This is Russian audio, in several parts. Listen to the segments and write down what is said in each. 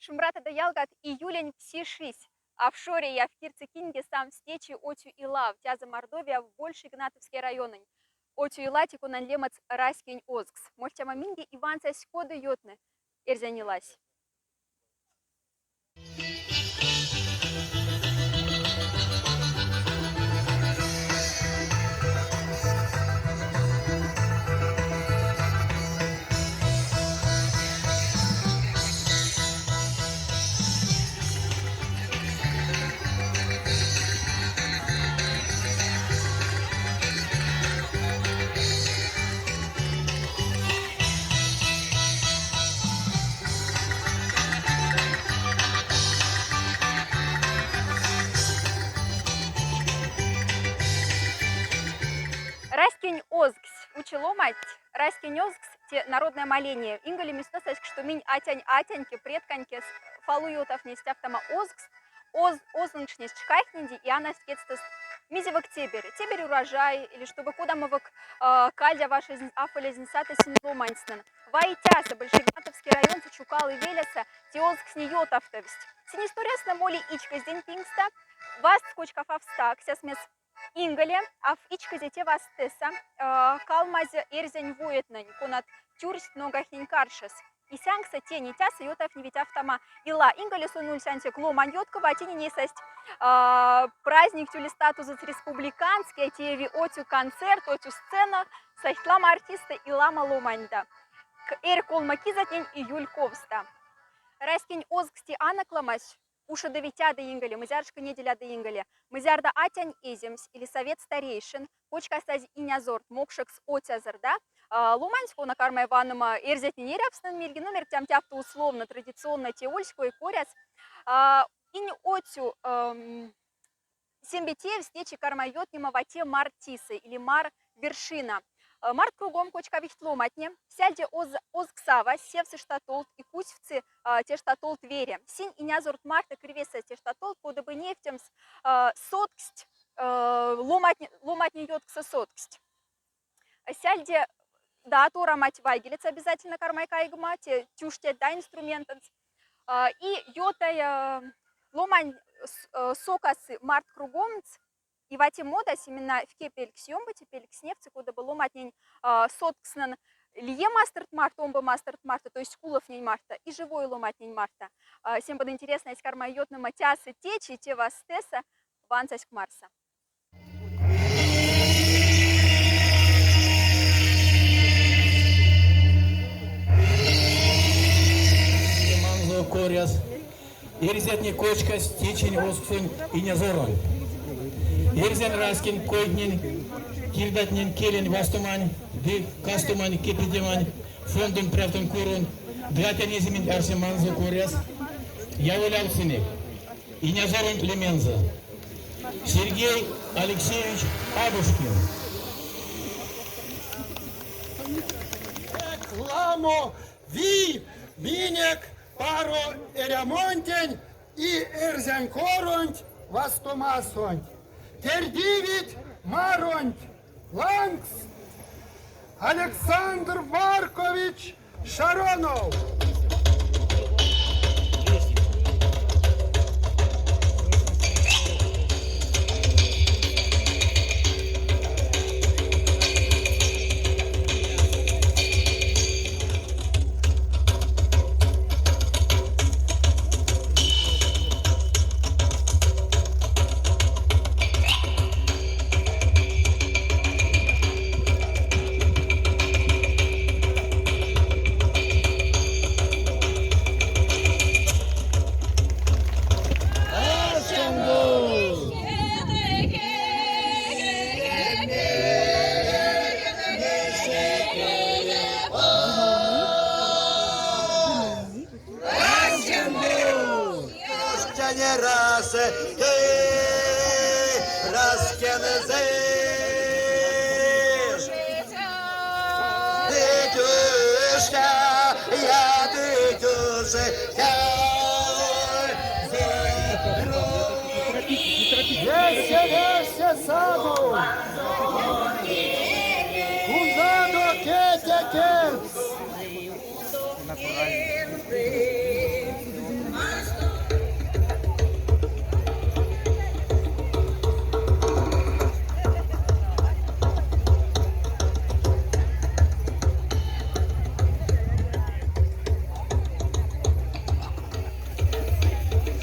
Шумбрата да ялгат июлень псишись. А в Шоре я в Кирцекинге сам стечи отю ила, в тяза Мордовия в Больший Игнатовский район. Отю ила тику нанлемац раскинь озгс. Мольтяма минги Иванца скоды йотны. Эрзянилась. Раскинь озгс. Учило мать. Раскинь озгс. Те народное моление. Инголи место что минь атяньки предканьки фалу йотов нести автома озгс. Ознычнись чкайхнинди и она скетстас мизевок тебери. Тебери урожай или чтобы куда мы кальдя ваша афолезинсата синзло манснен. Вайтяса Большегнатовский район Чукал и Велеса те озгс не йотовтовсть. Синистория на моли ичка с день пингста. Вас скочков австак, ся смес Ингале, а в ичказете вас теса, калмазе эрзень вуетнань, конат тюрсть многохнень каршес. И сянкса тени тяса йотов не ведь автома ила. Ингале сунуль сянте кломан йоткова, а тени не сесть праздник тюли статус республиканский, а теви отю концерт, отю сцена, сайтлама артиста илама ломанда. К эр колмакизатень июль ковста. Раскинь озгсти анакламась. Уша довитя до ингале, мызяршка неделя до ингале, мызярда атянь эземс или совет старейшин, почка стази инязорт, мокшекс отязар, да? Луманську на карма Иванова эрзет не рябстан мирги, номер тям тяпто условно, традиционно теольскую и коряц. Ин отю сембете встречи карма йотнима вате мартисы или мар вершина. Март кругом кочка вихтломатне, сяльде озгсава, севсы штатолт и кусьвцы те штатолт вере. Синь и нязорт марта кривеса те штатолт, подобы нефтемс сотксть, ломатне йоткса сотксть. Сяльде да тора мать вайгелец обязательно кармайка игма, те тюште да инструментанс. И йотай ломань сокасы март кругомц. И в эти модас именно в кепельксьем бы теперь ксневцы, куда было матнень соткснен лие мастерт марта, омба мастерт марта, то есть кулов нень марта и живой ломатнень марта. Всем будет интересно, из карма йотна матясы течи, те вас теса, ванцась к Марса. Коряс, ерзятни кочка, стечень оскфын и незорон. Ерзен раскин койднин, кирдатнин келен вастумань, ды кастумань кепидемань, фондум превтун курун, дватянезимин арсеманзо коряс, яволял сынек, и незорон Клеменза. Сергей Алексеевич Абушкин. Ламо, ви, минек, паро эремонтень и эрзянкоронть вастумасонть. Тердивит Маронть, Ланкс, Александр Маркович Шаронов. Веся саду, кузадо кетя керс.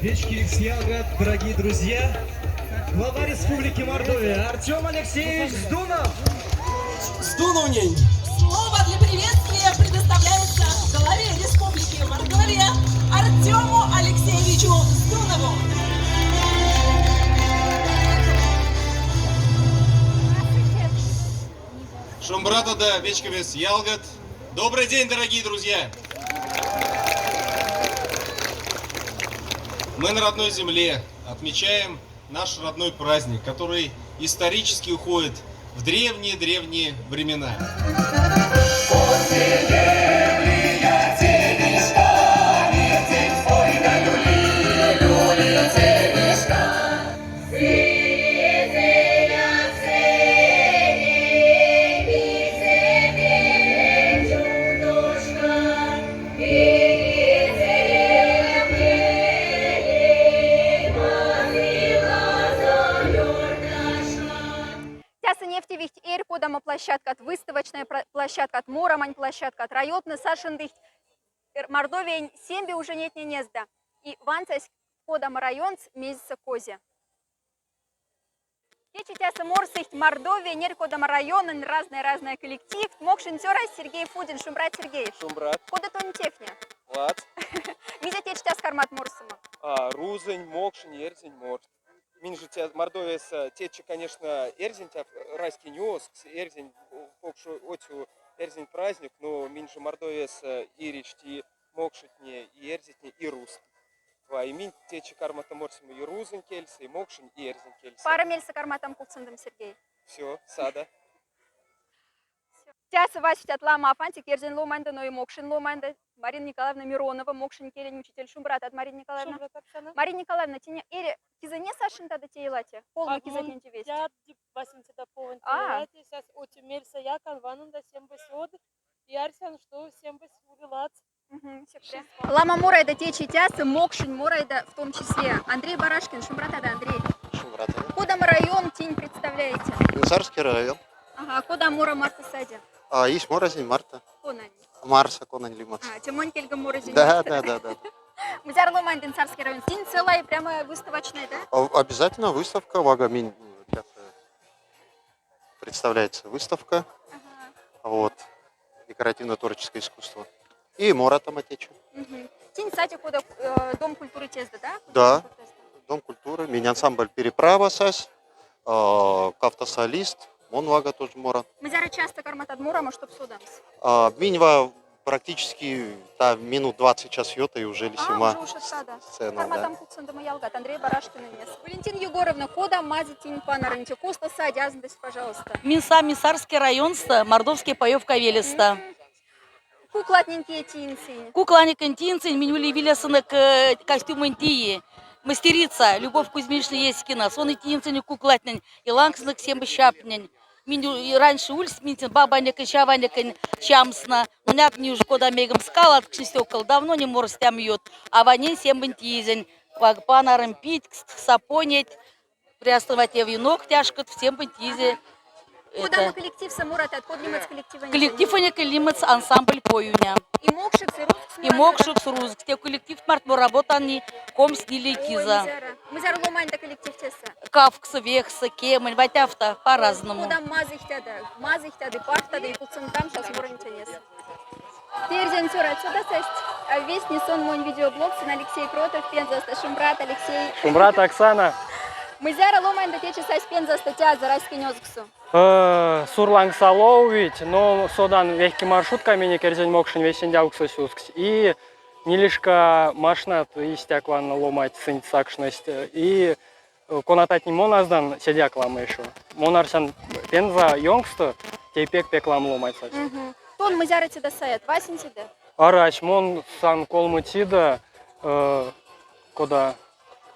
Вечки Ялгат, дорогие друзья, глава Республики Мордовия Артем Алексеевич Сдунов. Сдуновней. Слово для приветствия предоставляется главе Республики Мордовия Артему Алексеевичу Сдунову. Шумбрата да Вечковес Ялгат. Добрый день, дорогие друзья! Мы на родной земле отмечаем наш родной праздник, который исторически уходит в древние-древние времена. Нефтевихт эр кодама площадка от выставочная площадка от Морамань площадка от райотны Сашиндых Мордовия семби уже нет не незда и ванцайск кодама район месяца козе. Течетяса морсихт Мордовия нер кодама район разные коллектив мокшинтера Сергей Фудин Шумбрат Сергеевич. Шумбрат. Кода то не техня. Лад. Миза течетяс кармат морсима. Рузень, Мокшин, Ерзень, Морд. Минжи тебя Мордовия с течи, конечно, Эрзень, тебя райский нюск, Эрзень, покшу отю Эрзень праздник, но минжи Мордовия с Иричти, Мокшитне, и Эрзитне, и Руст. И мин течи кармата морсима и Рузень кельса, и Мокшин, и Эрзень кельса. Пара мельса карматам куцандам Сергей. Все, сада. Тяса Вася Лама Афантик, Ерзин Ломанда, но и Мокшин Ломанда, Марина Николаевна Миронова, Мокшин Келень, учитель Шумбрат от Марины Николаевны. Марина Николаевна, тине или кизане Сашин тогда телати, полный кизане вести. Я басимся до полного телати, сейчас отимельса я канванында всем бысод, и арсен что всем бысудилат. Лама Мурайда течи тяса, Мокшин Мурайда в том числе. Андрей Барашкин, Шумбрат это Андрей. Шумбрат. Куда район тень представляете? Царский район. Ага, куда Мура Марта Сади? Есть Моразень, Марта. Конань. Марса, Конань, Лимац. Тимон Кельга Моразень. Да. Музяр Ломандин, Царский район. Тень целая, прямо выставочная, да? Обязательно выставка, Вагамин. Представляется выставка. Ага. Вот. Декоративно-творческое искусство. И Мора там отечу. Тень, кстати, куда Дом культуры Тезда, да? Да. Дом культуры. Мини-ансамбль Переправа САС. Кавтосолист. Монвага тоже Мора. Мы зараз часто кормат от Мура, может, судам. Миньва практически минут 20 час йота и уже лисима. Уже уши сада. Сцена, Карматам Куксандама Ялгат, Андрей Барашкин и Нес. Валентина Егоровна, кода мази тень панарынте. Коста сади, аздесь, пожалуйста. Минса Мисарский район, Мордовский паевка Велеста. Куклатненькие тинцы. Кукланик тинцы, менюли Вилесанок костюм интии. Мастерица Любовь Кузьминична Еськина, сон и тинцень куклатнень, и лангснак всем щапнень. Миню раньше улиц минтин бабаник и чаваник чамсна, но няк не уже кода мегом скала от кшестёкол давно не морстям ют, а ванин всем бентизень, панаром пить, сапонить, приоставать я винок тяжко всем бентизе. Куда коллектив Самурат, откуда немец коллектива? Коллектив у них лимец ансамбль поюня. И Мокшикс, и Руск. И Мокшикс, Руск. Те коллектив мартмо работани комс не летиза. Мы зараз ломаем до коллектив теса. Кавкса, вехса, кемель, ватяфта, по-разному. Куда мазых тады, пахтады, и пуцентам сейчас мурань тенес. Терзен Тюра, отсюда сесть. Весь несон мой видеоблог, сын Алексей Кротов, Пензаста, Шумбрат, Алексей. Шумбрат Оксана. Мы зараз ломаем до течи сась Пензаста, тя за райский нёзгсу. Сурланг Салович, но содан вехки маршрутка мини керзень мокшин весен дяуксо сюскс. И нилишка машнат истяк ванна ломать сынь сакшность. И конатать не моназдан седяк лама еще. Монарсан Пенза йонгсто, тейпек пеклам ломать сась. Тон мы зараз тебя саят, васин тебе. Арач, мон сан колмутида, кода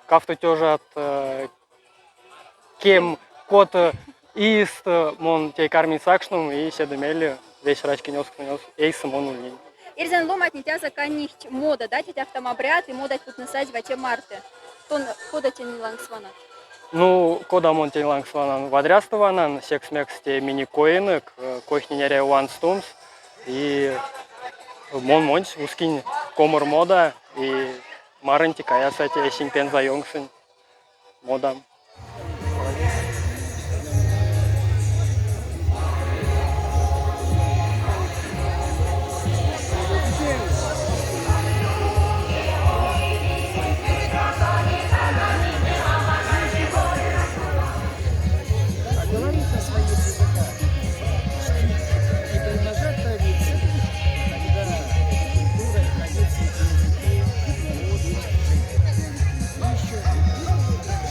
кафто тёжат кем кот ист мон тей карми сакшнум и седемели весь рачки нёс эйс мон улин. Ирзен ломать не тя заканнихт мода, да, тетя автомобряд и мода тут насать в те марте. Тон кода тень лангсвана. Ну, кода мон тень лангсванан вадрястванан, секс-мекс те мини-коинок, кохни нере уанстумс и мон монсь ускинь комор мода и Марынти каясати эсин пенза йонгсын. Модам.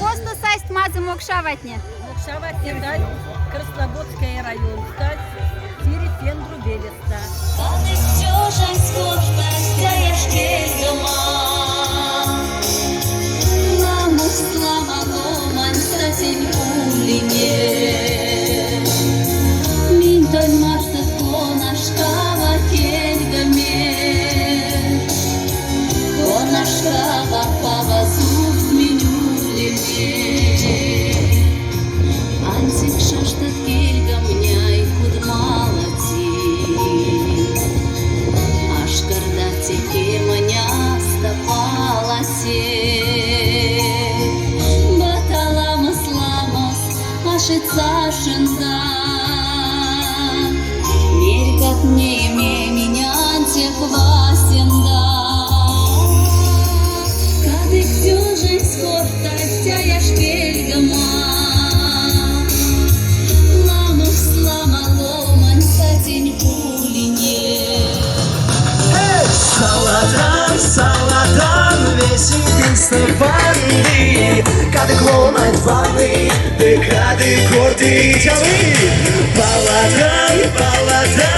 Косту састь мазы мокшаватне. Мокшаватне дать Краснободский район, стать Тирифендру Белеста. Сашенда, меркат не меня антек васенда, кадык сюжень скорта тяя шпельгама, ламов слама ломан сатень пулине. Саладан, саладан, весен песни банды, кадык ломан ванны, кадык гордый тявы. Паладан, паладан.